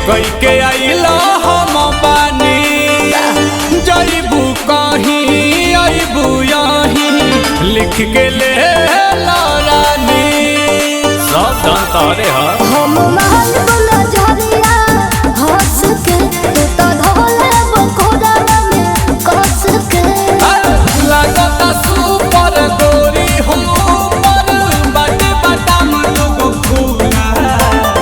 कई के आइलो हम बानी जईबू कहीं अबू यहीं लिख के ले रानी सब जानतारे हम महल वाला झरिया हंस के तू तो धोले बकोड़ा में कस के लगता सुपर गोरी हो पर बाटे बाटाम लोग फूला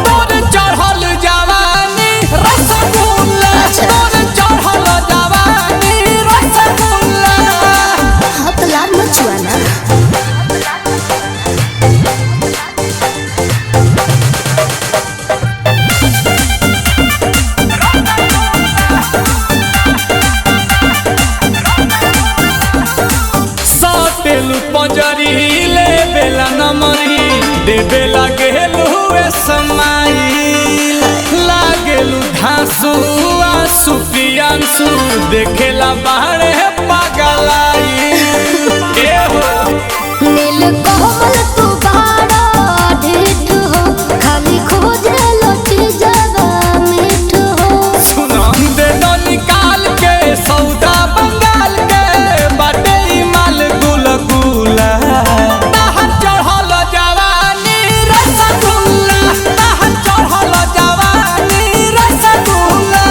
तोर चढ़ल जवानी रसगुल्ला तोर चढ़ल जवानी रसगुल्ला हाथ लाल मचुआना पंजरी ले बेला नमरी देवे लागेलू समाई लागेलू धांसू आंसू पियांसू देखेला बाहरे पागलाई नील कोमल तू बाड़ा ढीठ हो खाली खोजे लोटी जगा मीठ हो सुना दे दो निकाल के सौदा बंगाल के बाटे माल गुल गुला ताहर चढ़ल जवानी रसगुल्ला ताहर चढ़ल जवानी रसगुल्ला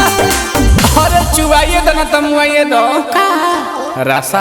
अरे चुवाइए दो ना तमुआइए दो रसा